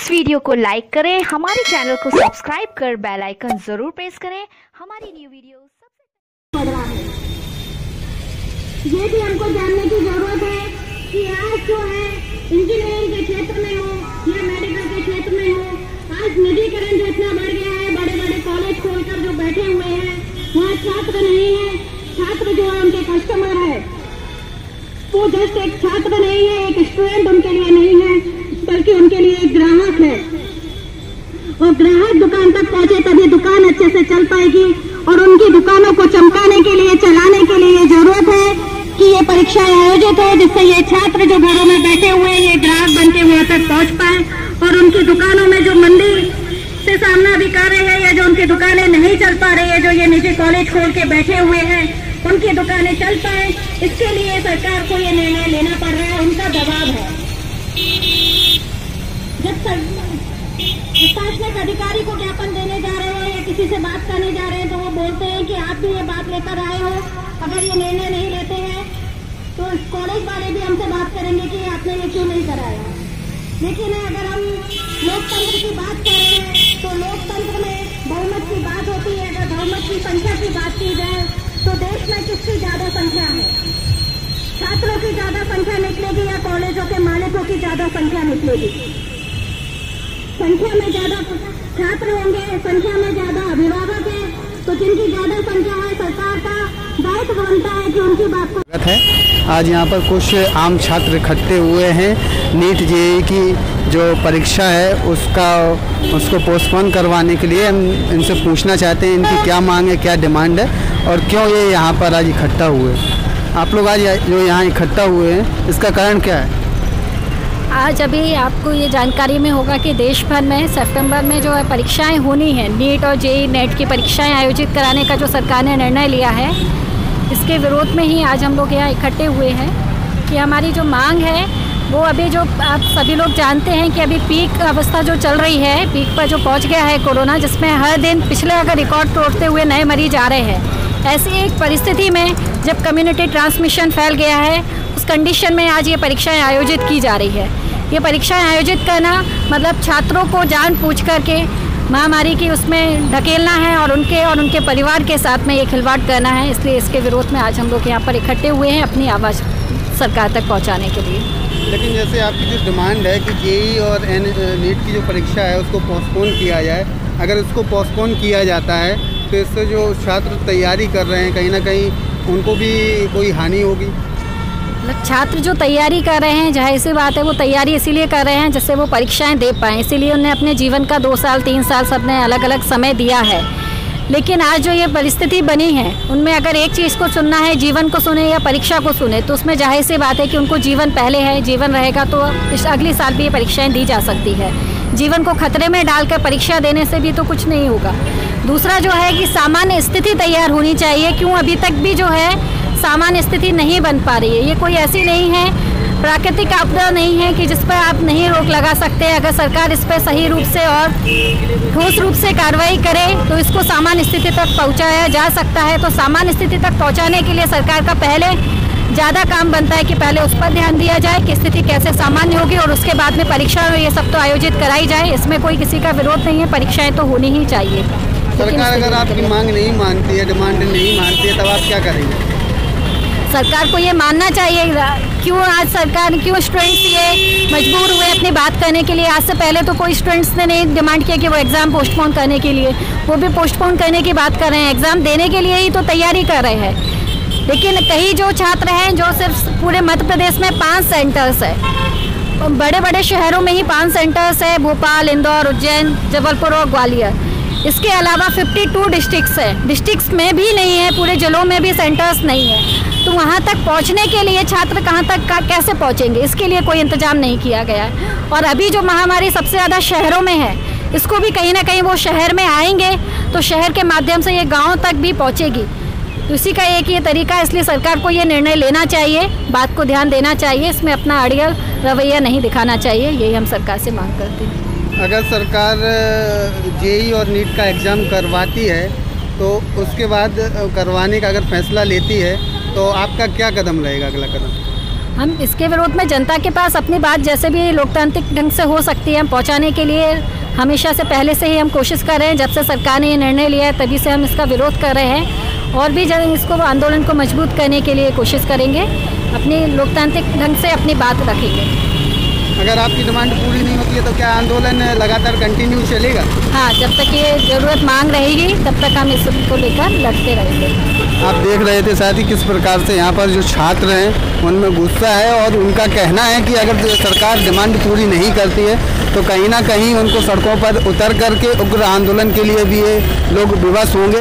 इस वीडियो को लाइक करें, हमारे चैनल को सब्सक्राइब कर बेल आइकन जरूर प्रेस करें। हमारी न्यू वीडियो सबसे पड़ रहा है। ये भी हमको जानने की जरूरत है कि आज जो है इंजीनियरिंग के क्षेत्र में हो या मेडिकल के क्षेत्र में हो, आज निजीकरण जो इतना बढ़ गया है, बड़े बड़े कॉलेज खोलकर जो बैठे हुए हैं वहाँ छात्र नहीं है। छात्र जो है उनके कस्टमर है, वो जस्ट एक छात्र नहीं है, एक स्टूडेंट उनके लिए नहीं है, बल्कि उनके लिए एक ग्राहक है। और ग्राहक दुकान तक पहुंचे तभी दुकान अच्छे से चल पाएगी। और उनकी दुकानों को चमकाने के लिए, चलाने के लिए जरूरत है कि ये परीक्षाएं आयोजित हो, जिससे ये छात्र जो घरों में बैठे हुए हैं ये ग्राहक बनके हुए तक पहुंच पाए और उनकी दुकानों में जो मंदी से सामना भी कर रहे हैं या जो उनकी दुकानें नहीं चल पा रही है, जो ये निजी कॉलेज खोल के बैठे हुए हैं, उनकी दुकानें चल पाए, इसके लिए सरकार को ये निर्णय लेना पड़ रहा है। उनका दबाव है। जब प्रशासनिक अधिकारी को ज्ञापन देने जा रहे हैं या किसी से बात करने जा रहे हैं तो वो बोलते हैं कि आप भी ये बात लेकर आए हो, अगर ये निर्णय नहीं लेते हैं तो कॉलेज वाले भी हमसे बात करेंगे कि आपने ये क्यों नहीं कराया। लेकिन अगर हम लोकतंत्र की बात कर रहे हैं तो लोकतंत्र में बहुमत की बात होती है। अगर बहुमत की संख्या की बात की जाए तो देश में किसकी ज्यादा संख्या है? छात्रों की ज्यादा संख्या निकलेगी या कॉलेजों के मालिकों की ज्यादा संख्या निकलेगी? संख्या में ज्यादा छात्र होंगे, संख्या में ज्यादा अभिभावक है, तो जिनकी ज्यादा संख्या है सरकार का दायित्व बनता है कि उनकी बात को है। आज यहाँ पर कुछ आम छात्र इकट्ठे हुए हैं। नीट जेईई की जो परीक्षा है उसको पोस्टपोन करवाने के लिए हम इनसे पूछना चाहते हैं इनकी क्या मांग है, क्या डिमांड है और क्यों ये यहाँ पर आज इकट्ठा हुए। आप लोग आज जो यहाँ इकट्ठा हुए हैं इसका कारण क्या है? आज अभी आपको ये जानकारी में होगा कि देश भर में सितंबर में जो है परीक्षाएं होनी है, नीट और जेईई नेट की परीक्षाएं आयोजित कराने का जो सरकार ने निर्णय लिया है, इसके विरोध में ही आज हम लोग यहाँ इकट्ठे हुए हैं कि हमारी जो मांग है वो अभी जो आप सभी लोग जानते हैं कि अभी पीक अवस्था जो चल रही है, पीक पर जो पहुँच गया है कोरोना, जिसमें हर दिन पिछले अगर रिकॉर्ड तोड़ते हुए नए मरीज आ रहे हैं। ऐसी एक परिस्थिति में जब कम्युनिटी ट्रांसमिशन फैल गया है, उस कंडीशन में आज ये परीक्षाएं आयोजित की जा रही है। ये परीक्षाएं आयोजित करना मतलब छात्रों को जानबूझ करके महामारी की उसमें ढकेलना है और उनके परिवार के साथ में ये खिलवाड़ करना है। इसलिए इसके विरोध में आज हम लोग यहाँ पर इकट्ठे हुए हैं अपनी आवाज़ सरकार तक पहुँचाने के लिए। लेकिन जैसे आपकी जो डिमांड है कि जेईई और नीट की जो परीक्षा है उसको पोस्टपोन किया जाए, अगर उसको पोस्टपोन किया जाता है तो इससे जो छात्र तैयारी कर रहे हैं कहीं ना कहीं उनको भी कोई हानि होगी। छात्र जो तैयारी कर रहे हैं, जाहिर सी बात है वो तैयारी इसीलिए कर रहे हैं जिससे वो परीक्षाएं दे पाएँ, इसीलिए उन्हें अपने जीवन का 2 साल 3 साल सबने अलग अलग समय दिया है। लेकिन आज जो ये परिस्थिति बनी है उनमें अगर एक चीज़ को चुनना है, जीवन को सुने या परीक्षा को सुने, तो उसमें जाहिर सी बात है कि उनको जीवन पहले है। जीवन रहेगा तो अगले साल भी ये परीक्षाएँ दी जा सकती है। जीवन को खतरे में डालकर परीक्षा देने से भी तो कुछ नहीं होगा। दूसरा जो है कि सामान्य स्थिति तैयार होनी चाहिए। क्यों अभी तक भी जो है सामान्य स्थिति नहीं बन पा रही है? ये कोई ऐसी नहीं है, प्राकृतिक आपदा नहीं है कि जिस पर आप नहीं रोक लगा सकते। अगर सरकार इस पर सही रूप से और ठोस रूप से कार्रवाई करे तो इसको सामान्य स्थिति तक पहुंचाया जा सकता है। तो सामान्य स्थिति तक पहुंचाने के लिए सरकार का पहले ज़्यादा काम बनता है कि पहले उस पर ध्यान दिया जाए कि स्थिति कैसे सामान्य होगी और उसके बाद में परीक्षा ये सब तो आयोजित कराई जाए। इसमें कोई किसी का विरोध नहीं है, परीक्षाएँ तो होनी ही चाहिए। सरकार अगर आपकी मांग नहीं मानती है, डिमांड नहीं मानती है, तब आप क्या करेंगे? सरकार को ये मानना चाहिए। क्यों आज सरकार, क्यों स्टूडेंट्स ये मजबूर हुए अपनी बात करने के लिए? आज से पहले तो कोई स्टूडेंट्स ने नहीं डिमांड किया कि वो एग्ज़ाम पोस्टपोन करने के लिए, वो भी पोस्टपोन करने की बात कर रहे हैं। एग्ज़ाम देने के लिए ही तो तैयारी कर रहे हैं। लेकिन कई जो छात्र हैं जो सिर्फ पूरे मध्य प्रदेश में 5 सेंटर्स है, बड़े बड़े शहरों में ही 5 सेंटर्स है, भोपाल, इंदौर, उज्जैन, जबलपुर और ग्वालियर। इसके अलावा 52 डिस्ट्रिक्ट्स है, डिस्ट्रिक्ट्स में भी नहीं है, पूरे जिलों में भी सेंटर्स नहीं है। तो वहाँ तक पहुँचने के लिए छात्र कहाँ तक कैसे पहुँचेंगे, इसके लिए कोई इंतजाम नहीं किया गया है। और अभी जो महामारी सबसे ज़्यादा शहरों में है, इसको भी कहीं ना कहीं वो शहर में आएंगे तो शहर के माध्यम से ये गाँव तक भी पहुँचेगी। उसी का एक ये तरीका है। इसलिए सरकार को ये निर्णय लेना चाहिए, बात को ध्यान देना चाहिए, इसमें अपना अड़ियल रवैया नहीं दिखाना चाहिए। यही हम सरकार से मांग करते हैं। अगर सरकार जेईई और नीट का एग्ज़ाम करवाती है तो उसके बाद करवाने का अगर फैसला लेती है तो आपका क्या कदम रहेगा, अगला कदम? हम इसके विरोध में जनता के पास अपनी बात जैसे भी लोकतांत्रिक ढंग से हो सकती है हम पहुंचाने के लिए हमेशा से पहले से ही हम कोशिश कर रहे हैं। जब से सरकार ने ये निर्णय लिया है तभी से हम इसका विरोध कर रहे हैं और भी इसको आंदोलन को मजबूत करने के लिए कोशिश करेंगे, अपनी लोकतांत्रिक ढंग से अपनी बात रखेंगे। अगर आपकी डिमांड पूरी नहीं होती है तो क्या आंदोलन लगातार कंटिन्यू चलेगा? हाँ, जब तक ये ज़रूरत मांग रहेगी तब तक हम इसको लेकर लड़ते रहेंगे। आप देख रहे थे साथ ही किस प्रकार से यहाँ पर जो छात्र हैं उनमें गुस्सा है और उनका कहना है कि अगर सरकार डिमांड पूरी नहीं करती है तो कहीं ना कहीं उनको सड़कों पर उतर करके उग्र आंदोलन के लिए भी ये लोग विवश होंगे।